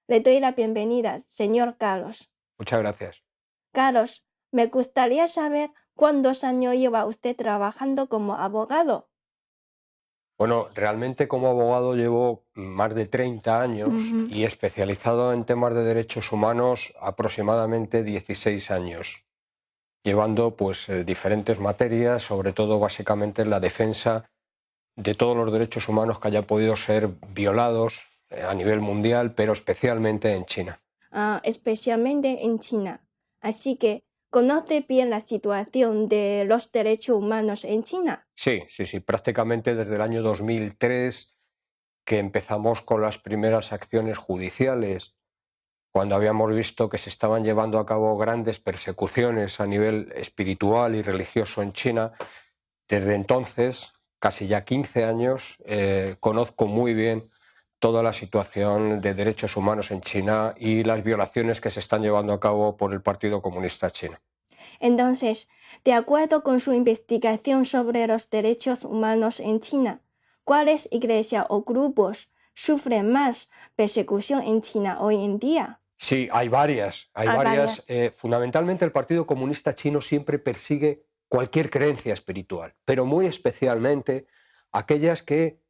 Le doy la bienvenida, señor Carlos. Muchas gracias. Carlos, me gustaría saber cuántos años lleva usted trabajando como abogado. Bueno, realmente como abogado llevo más de 30 años Ujú. y especializado en temas de derechos humanos aproximadamente 16 años, llevando pues diferentes materias, sobre todo básicamente en la defensa de todos los derechos humanos que hayan podido ser violados a nivel mundial, pero especialmente en China. Especialmente en China. Así que, ¿conoce bien la situación de los derechos humanos en China? Sí, prácticamente desde el año 2003 que empezamos con las primeras acciones judiciales, cuando habíamos visto que se estaban llevando a cabo grandes persecuciones a nivel espiritual y religioso en China. Desde entonces, casi ya 15 años, conozco muy bien toda la situación de derechos humanos en China y las violaciones que se están llevando a cabo por el Partido Comunista Chino. Entonces, de acuerdo con su investigación sobre los derechos humanos en China, ¿cuáles iglesias o grupos sufren más persecución en China hoy en día? Sí, hay varias, hay Hay varias. varias. Fundamentalmente el Partido Comunista Chino siempre persigue cualquier creencia espiritual, pero muy especialmente aquellas que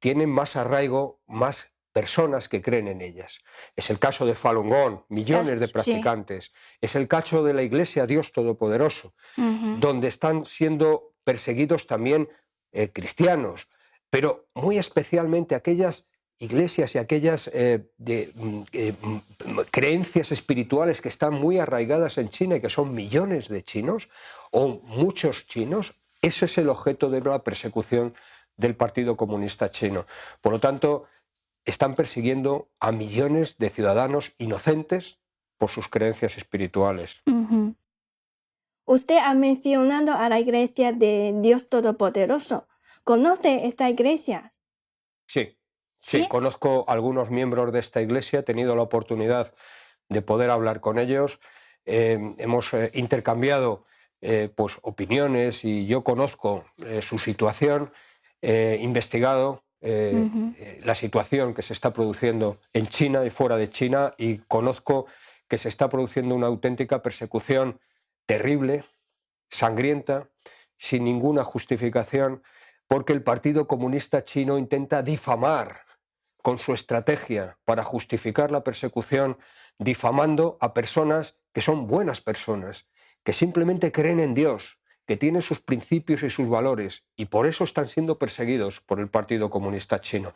tienen más arraigo, más personas que creen en ellas. Es el caso de Falun Gong, millones de Sí. practicantes. Es el caso de la Iglesia Dios Todopoderoso, Ujú. donde están siendo perseguidos también cristianos, pero muy especialmente aquellas iglesias y aquellas creencias espirituales que están muy arraigadas en China y que son millones de chinos o muchos chinos. Ese es el objeto de la persecución del Partido Comunista Chino. Por lo tanto, están persiguiendo a millones de ciudadanos inocentes por sus creencias espirituales. Ujú. Usted ha mencionado a la Iglesia de Dios Todopoderoso. ¿Conoce esta iglesia? Sí, Sí. conozco algunos miembros de esta iglesia, he tenido la oportunidad de poder hablar con ellos, hemos intercambiado pues, opiniones y yo conozco su situación, he investigado Ujú. la situación que se está produciendo en China y fuera de China y conozco que se está produciendo una auténtica persecución terrible, sangrienta, sin ninguna justificación, porque el Partido Comunista Chino intenta difamar con su estrategia para justificar la persecución, difamando a personas que son buenas personas, que simplemente creen en Dios, que tienen sus principios y sus valores, y por eso están siendo perseguidos por el Partido Comunista Chino.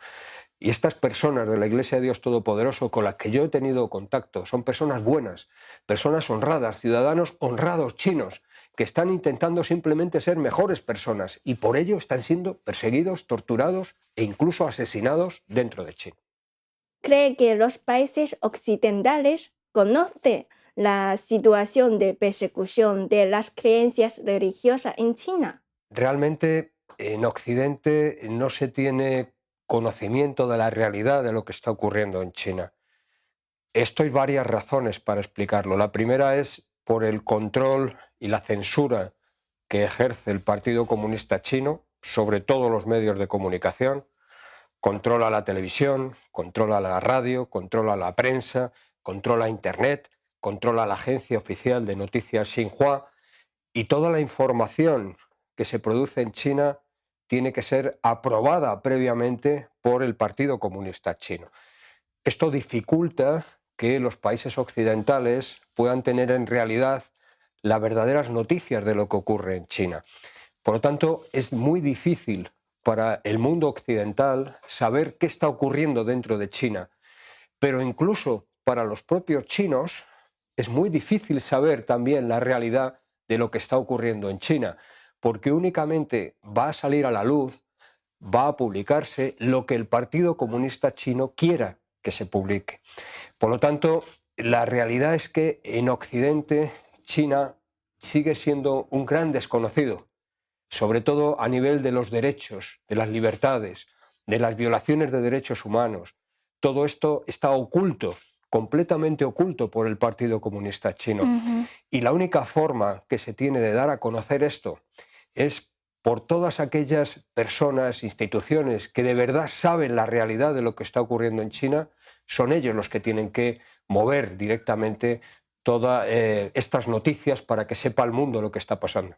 Y estas personas de la Iglesia de Dios Todopoderoso con las que yo he tenido contacto son personas buenas, personas honradas, ciudadanos honrados chinos, que están intentando simplemente ser mejores personas y por ello están siendo perseguidos, torturados e incluso asesinados dentro de China. ¿Cree que los países occidentales conocen la situación de persecución de las creencias religiosas en China? Realmente en Occidente no se tiene conocimiento de la realidad de lo que está ocurriendo en China. Esto hay varias razones para explicarlo. La primera es por el control y la censura que ejerce el Partido Comunista Chino sobre todos los medios de comunicación. Controla la televisión, controla la radio, controla la prensa, controla Internet, controla la agencia oficial de noticias Xinhua y toda la información que se produce en China tiene que ser aprobada previamente por el Partido Comunista Chino. Esto dificulta que los países occidentales puedan tener en realidad las verdaderas noticias de lo que ocurre en China. Por lo tanto, es muy difícil para el mundo occidental saber qué está ocurriendo dentro de China. Pero incluso para los propios chinos es muy difícil saber también la realidad de lo que está ocurriendo en China, porque únicamente va a salir a la luz, va a publicarse lo que el Partido Comunista Chino quiera que se publique. Por lo tanto, la realidad es que en Occidente China sigue siendo un gran desconocido, sobre todo a nivel de los derechos, de las libertades, de las violaciones de derechos humanos. Todo esto está oculto, completamente oculto por el Partido Comunista Chino. Ujú. Y la única forma que se tiene de dar a conocer esto es por todas aquellas personas, instituciones que de verdad saben la realidad de lo que está ocurriendo en China, son ellos los que tienen que mover directamente todas estas noticias para que sepa el mundo lo que está pasando.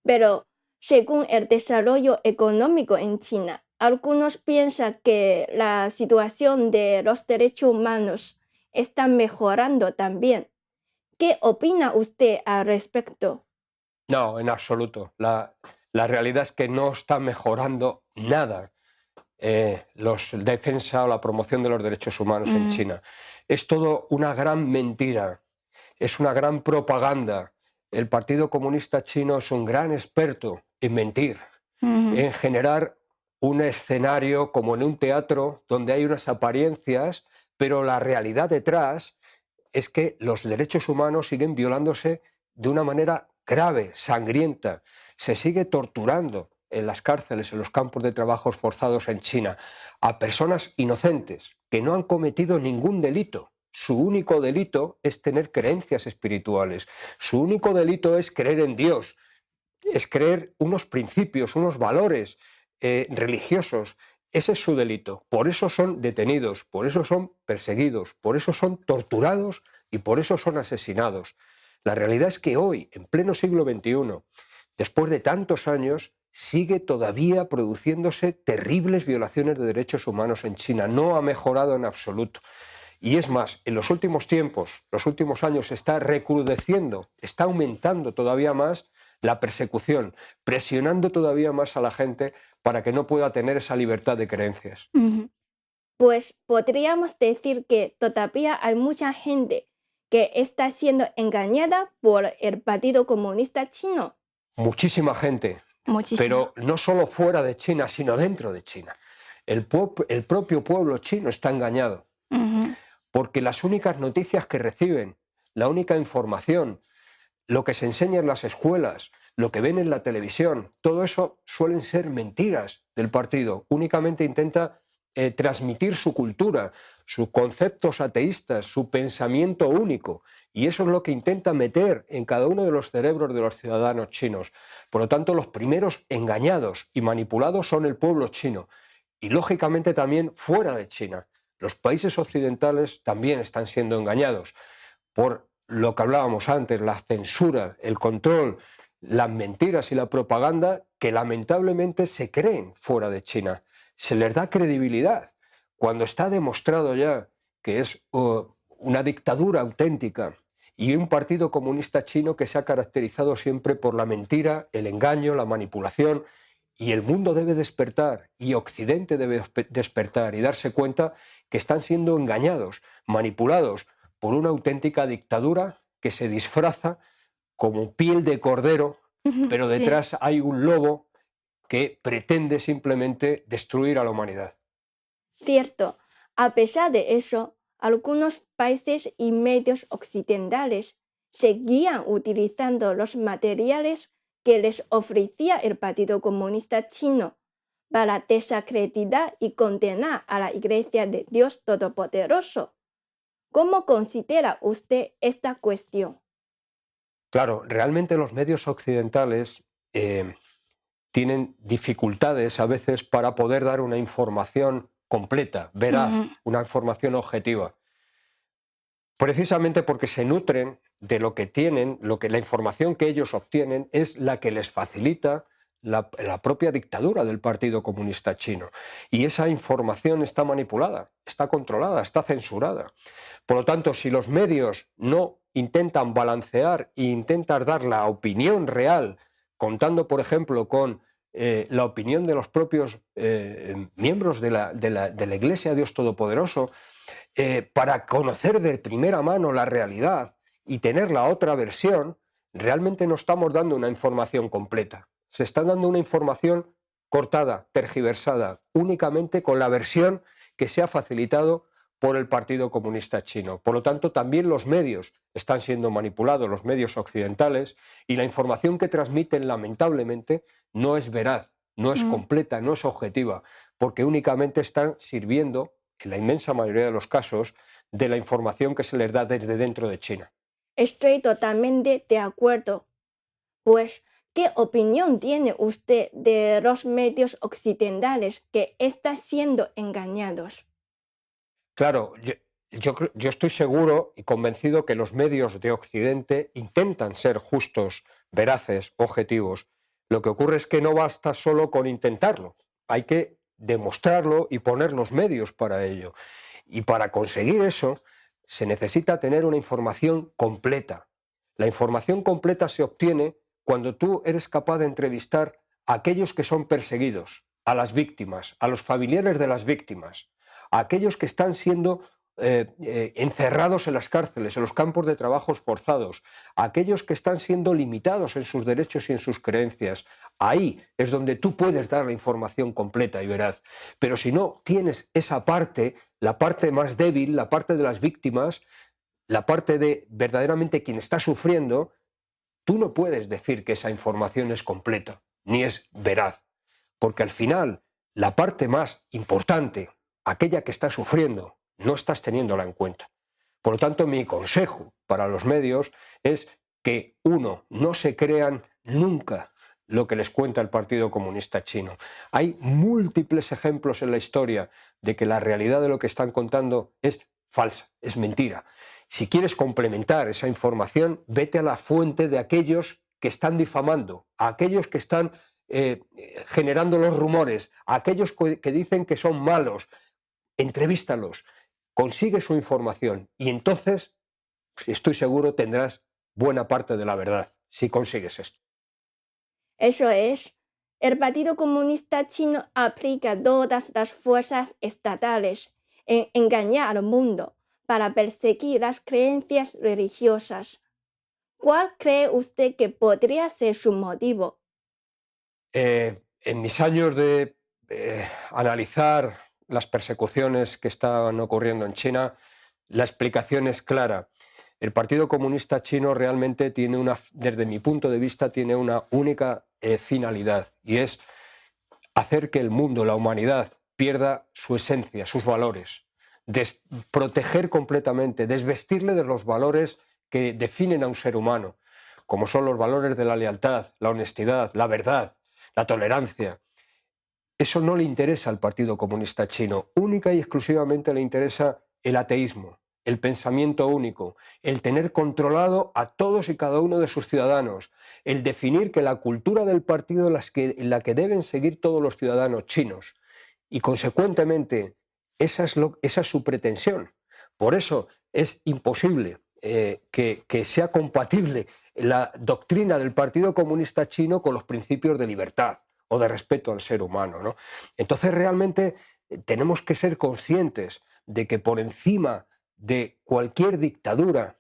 Pero según el desarrollo económico en China, algunos piensan que la situación de los derechos humanos está mejorando también. ¿Qué opina usted al respecto? No, en absoluto. La realidad es que no está mejorando nada la defensa o la promoción de los derechos humanos en China. Es todo una gran mentira, es una gran propaganda. El Partido Comunista Chino es un gran experto en mentir, en generar un escenario como en un teatro donde hay unas apariencias, pero la realidad detrás es que los derechos humanos siguen violándose de una manera grave, sangrienta. Se sigue torturando en las cárceles, en los campos de trabajos forzados en China, a personas inocentes que no han cometido ningún delito. Su único delito es tener creencias espirituales. Su único delito es creer en Dios, es creer unos principios, unos valores religiosos. Ese es su delito. Por eso son detenidos, por eso son perseguidos, por eso son torturados y por eso son asesinados. La realidad es que hoy, en pleno siglo XXI, después de tantos años, sigue todavía produciéndose terribles violaciones de derechos humanos en China. No ha mejorado en absoluto. Y es más, en los últimos tiempos, los últimos años, está recrudeciendo, está aumentando todavía más la persecución, presionando todavía más a la gente para que no pueda tener esa libertad de creencias. Pues podríamos decir que todavía hay mucha gente que está siendo engañada por el Partido Comunista Chino. Muchísima gente, Muchísimo. pero no solo fuera de China, sino dentro de China. El propio pueblo chino está engañado, porque las únicas noticias que reciben, la única información, lo que se enseña en las escuelas, lo que ven en la televisión, todo eso suelen ser mentiras del partido. Únicamente intenta transmitir su cultura, sus conceptos ateístas, su pensamiento único. Y eso es lo que intenta meter en cada uno de los cerebros de los ciudadanos chinos. Por lo tanto, los primeros engañados y manipulados son el pueblo chino. Y lógicamente también fuera de China. Los países occidentales también están siendo engañados por lo que hablábamos antes, la censura, el control, las mentiras y la propaganda que lamentablemente se creen fuera de China. Se les da credibilidad cuando está demostrado ya que es una dictadura auténtica y un partido comunista chino que se ha caracterizado siempre por la mentira, el engaño, la manipulación. Y el mundo debe despertar y Occidente debe despertar y darse cuenta que están siendo engañados, manipulados por una auténtica dictadura que se disfraza como piel de cordero, pero Sí. detrás hay un lobo que pretende simplemente destruir a la humanidad. Cierto, a pesar de eso, algunos países y medios occidentales seguían utilizando los materiales que les ofrecía el Partido Comunista Chino para desacreditar y condenar a la Iglesia de Dios Todopoderoso. ¿Cómo considera usted esta cuestión? Claro, realmente los medios occidentales tienen dificultades a veces para poder dar una información completa, veraz, una información objetiva. Precisamente porque se nutren de lo que tienen, la información que ellos obtienen es la que les facilita la propia dictadura del Partido Comunista Chino. Y esa información está manipulada, está controlada, está censurada. Por lo tanto, si los medios no intentan balancear e intentan dar la opinión real, contando, por ejemplo, con la opinión de los propios miembros de la Iglesia de Dios Todopoderoso, para conocer de primera mano la realidad y tener la otra versión, realmente no estamos dando una información completa. Se está dando una información cortada, tergiversada, únicamente con la versión que se ha facilitado por el Partido Comunista Chino. Por lo tanto, también los medios están siendo manipulados, los medios occidentales, y la información que transmiten, lamentablemente, no es veraz, no es completa, no es objetiva, porque únicamente están sirviendo, en la inmensa mayoría de los casos, de la información que se les da desde dentro de China. Estoy totalmente de acuerdo. Pues, ¿qué opinión tiene usted de los medios occidentales que están siendo engañados? Claro, yo estoy seguro y convencido que los medios de Occidente intentan ser justos, veraces, objetivos. Lo que ocurre es que no basta solo con intentarlo, hay que demostrarlo y poner los medios para ello. Y para conseguir eso se necesita tener una información completa. La información completa se obtiene cuando tú eres capaz de entrevistar a aquellos que son perseguidos, a las víctimas, a los familiares de las víctimas, a aquellos que están siendo encerrados en las cárceles, en los campos de trabajos forzados, a aquellos que están siendo limitados en sus derechos y en sus creencias. Ahí es donde tú puedes dar la información completa y veraz. Pero si no tienes esa parte, la parte más débil, la parte de las víctimas, la parte de verdaderamente quien está sufriendo, tú no puedes decir que esa información es completa, ni es veraz, porque al final la parte más importante, aquella que está sufriendo, no estás teniéndola en cuenta. Por lo tanto, mi consejo para los medios es que, uno, no se crean nunca lo que les cuenta el Partido Comunista Chino. Hay múltiples ejemplos en la historia de que la realidad de lo que están contando es falsa, es mentira. Si quieres complementar esa información, vete a la fuente de aquellos que están difamando, a aquellos que están generando los rumores, a aquellos que dicen que son malos. Entrevístalos, consigue su información y entonces, estoy seguro, tendrás buena parte de la verdad si consigues esto. Eso es, el Partido Comunista Chino aplica todas las fuerzas estatales en engañar al mundo para perseguir las creencias religiosas. ¿Cuál cree usted que podría ser su motivo? En mis años de analizar las persecuciones que están ocurriendo en China, la explicación es clara. El Partido Comunista Chino realmente tiene desde mi punto de vista, tiene una única finalidad, y es hacer que el mundo, la humanidad, pierda su esencia, sus valores, proteger completamente, desvestirle de los valores que definen a un ser humano, como son los valores de la lealtad, la honestidad, la verdad, la tolerancia. Eso no le interesa al Partido Comunista Chino, única y exclusivamente le interesa el ateísmo, el pensamiento único, el tener controlado a todos y cada uno de sus ciudadanos, el definir que la cultura del partido es la que deben seguir todos los ciudadanos chinos. Y consecuentemente, esa es su pretensión. Por eso es imposible que sea compatible la doctrina del Partido Comunista Chino con los principios de libertad o de respeto al ser humano, ¿no? Entonces realmente tenemos que ser conscientes de que por encima de cualquier dictadura,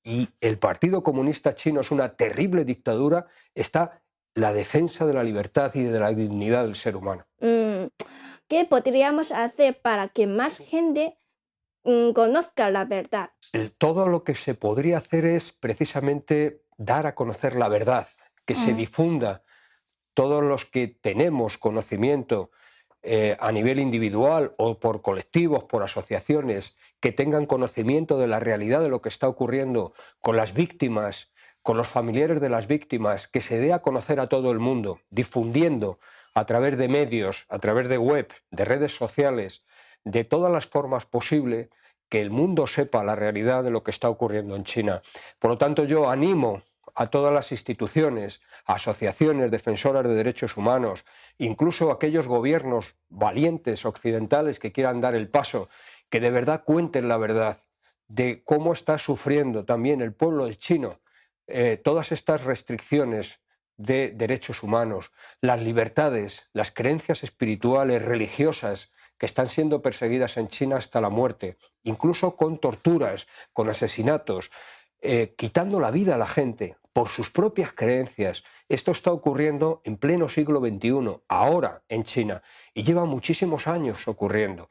y el Partido Comunista Chino es una terrible dictadura, está la defensa de la libertad y de la dignidad del ser humano. ¿Qué podríamos hacer para que más gente conozca la verdad? Todo lo que se podría hacer es precisamente dar a conocer la verdad, que se difunda. Todos los que tenemos conocimiento a nivel individual o por colectivos, por asociaciones, que tengan conocimiento de la realidad de lo que está ocurriendo con las víctimas, con los familiares de las víctimas, que se dé a conocer a todo el mundo, difundiendo a través de medios, a través de web, de redes sociales, de todas las formas posibles, que el mundo sepa la realidad de lo que está ocurriendo en China. Por lo tanto, yo animo a todas las instituciones, asociaciones defensoras de derechos humanos, incluso aquellos gobiernos valientes occidentales que quieran dar el paso, que de verdad cuenten la verdad de cómo está sufriendo también el pueblo de China todas estas restricciones de derechos humanos, las libertades, las creencias espirituales, religiosas, que están siendo perseguidas en China hasta la muerte, incluso con torturas, con asesinatos, quitando la vida a la gente por sus propias creencias. Esto está ocurriendo en pleno siglo XXI, ahora en China, y lleva muchísimos años ocurriendo.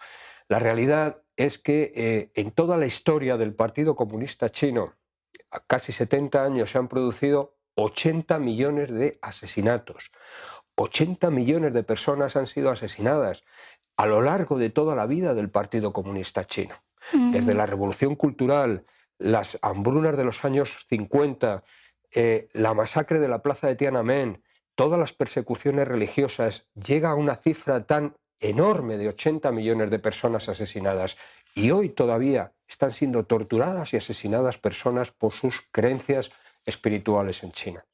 La realidad es que en toda la historia del Partido Comunista Chino, a casi 70 años, se han producido 80 millones de asesinatos. 80 millones de personas han sido asesinadas a lo largo de toda la vida del Partido Comunista Chino. Desde la Revolución Cultural, las hambrunas de los años 50, la masacre de la plaza de Tiananmen, todas las persecuciones religiosas, llega a una cifra tan enorme de 80 millones de personas asesinadas. Y hoy todavía están siendo torturadas y asesinadas personas por sus creencias espirituales en China.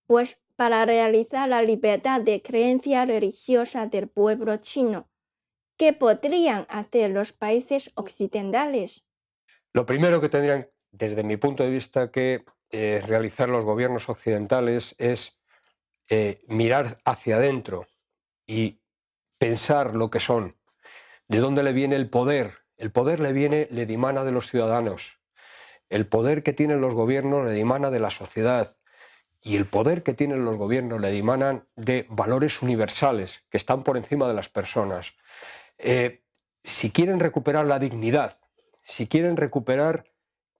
Pues para realizar la libertad de creencia religiosa del pueblo chino, ¿qué podrían hacer los países occidentales? Lo primero que tendrían, desde mi punto de vista, que realizar los gobiernos occidentales es mirar hacia adentro y pensar lo que son, de dónde le viene el poder. El poder le dimana de los ciudadanos. El poder que tienen los gobiernos le dimana de la sociedad. Y el poder que tienen los gobiernos le dimanan de valores universales que están por encima de las personas. Si quieren recuperar la dignidad, si quieren recuperar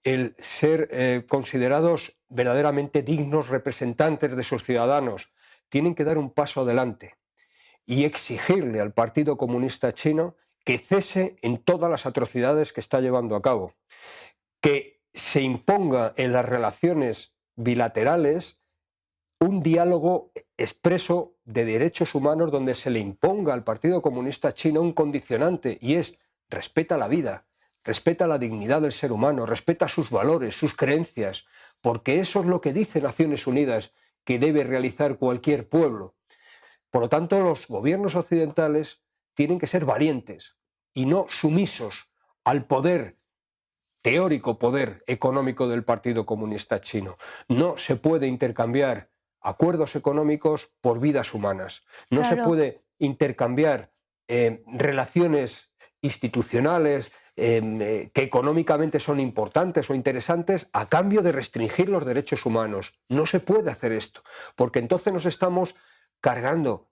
el ser considerados verdaderamente dignos representantes de sus ciudadanos, tienen que dar un paso adelante y exigirle al Partido Comunista Chino que cese en todas las atrocidades que está llevando a cabo, que se imponga en las relaciones bilaterales un diálogo expreso de derechos humanos donde se le imponga al Partido Comunista Chino un condicionante, y es: respeta la vida, respeta la dignidad del ser humano, respeta sus valores, sus creencias, porque eso es lo que dice Naciones Unidas que debe realizar cualquier pueblo. Por lo tanto, los gobiernos occidentales tienen que ser valientes y no sumisos al poder teórico, poder económico del Partido Comunista Chino. No se puede intercambiar acuerdos económicos por vidas humanas. No se Claro, puede intercambiar relaciones institucionales que económicamente son importantes o interesantes a cambio de restringir los derechos humanos. No se puede hacer esto, porque entonces nos estamos cargando,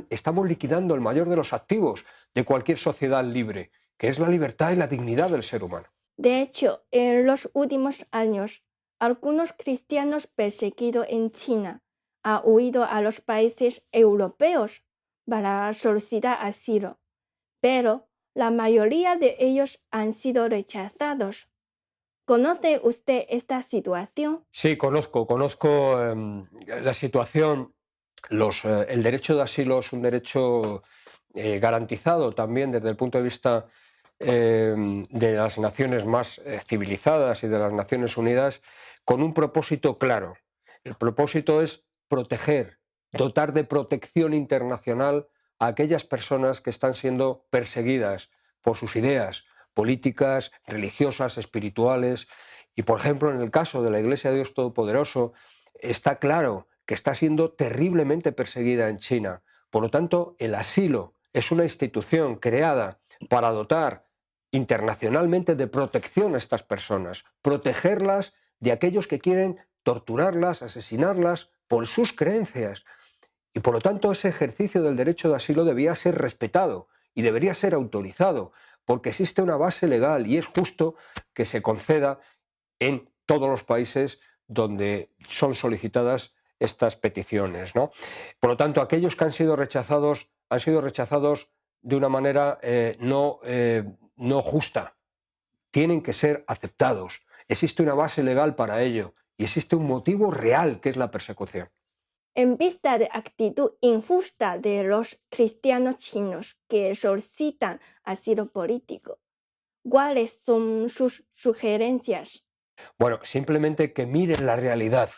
estamos liquidando el mayor de los activos de cualquier sociedad libre, que es la libertad y la dignidad del ser humano. de hecho, en los últimos años, algunos cristianos perseguidos en China han huido a los países europeos para solicitar asilo, pero la mayoría de ellos han sido rechazados. ¿Conoce usted esta situación? Sí, conozco la situación. El derecho de asilo es un derecho garantizado también desde el punto de vista de las naciones más civilizadas y de las Naciones Unidas, con un propósito claro. El propósito es proteger, dotar de protección internacional a aquellas personas que están siendo perseguidas por sus ideas políticas, religiosas, espirituales. Y, por ejemplo, en el caso de la Iglesia de Dios Todopoderoso, está claro que está siendo terriblemente perseguida en China. Por lo tanto, el asilo es una institución creada para dotar internacionalmente de protección a estas personas, protegerlas de aquellos que quieren torturarlas, asesinarlas por sus creencias. Y por lo tanto, ese ejercicio del derecho de asilo debía ser respetado y debería ser autorizado, porque existe una base legal y es justo que se conceda en todos los países donde son solicitadas estas peticiones, ¿no? Por lo tanto, aquellos que han sido rechazados de una manera no justa. Tienen que ser aceptados. Existe una base legal para ello y existe un motivo real, que es la persecución. En vista de actitud injusta de los cristianos chinos que solicitan asilo político, ¿cuáles son sus sugerencias? Bueno, simplemente que miren la realidad.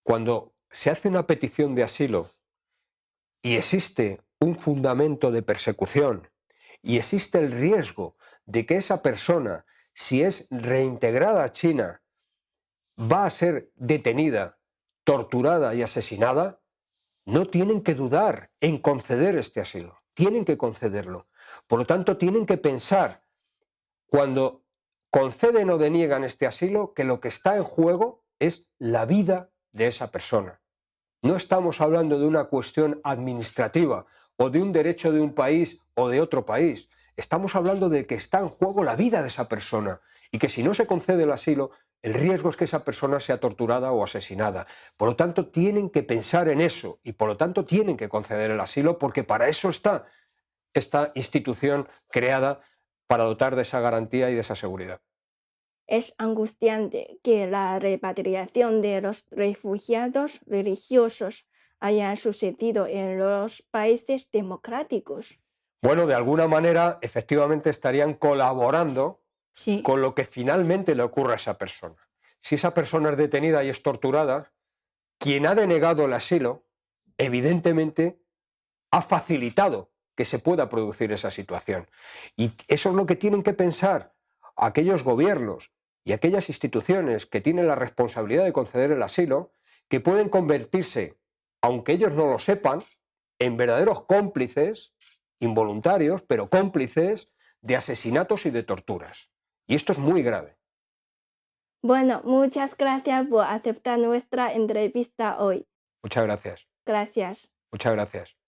Cuando se hace una petición de asilo y existe un fundamento de persecución y existe el riesgo de que esa persona, si es reintegrada a China, va a ser detenida, torturada y asesinada, no tienen que dudar en conceder este asilo, tienen que concederlo. Por lo tanto, tienen que pensar, cuando conceden o deniegan este asilo, que lo que está en juego es la vida de esa persona. No estamos hablando de una cuestión administrativa o de un derecho de un país o de otro país. Estamos hablando de que está en juego la vida de esa persona y que si no se concede el asilo, el riesgo es que esa persona sea torturada o asesinada. Por lo tanto, tienen que pensar en eso y por lo tanto tienen que conceder el asilo, porque para eso está esta institución creada, para dotar de esa garantía y de esa seguridad. Es angustiante que la repatriación de los refugiados religiosos haya sucedido en los países democráticos. Bueno, de alguna manera, efectivamente estarían colaborando Sí. con lo que finalmente le ocurre a esa persona. Si esa persona es detenida y es torturada, quien ha denegado el asilo, evidentemente, ha facilitado que se pueda producir esa situación. Y eso es lo que tienen que pensar aquellos gobiernos y aquellas instituciones que tienen la responsabilidad de conceder el asilo, que pueden convertirse, aunque ellos no lo sepan, en verdaderos cómplices, involuntarios, pero cómplices de asesinatos y de torturas. Y esto es muy grave. Bueno, muchas gracias por aceptar nuestra entrevista hoy. Muchas gracias. Gracias. Muchas gracias.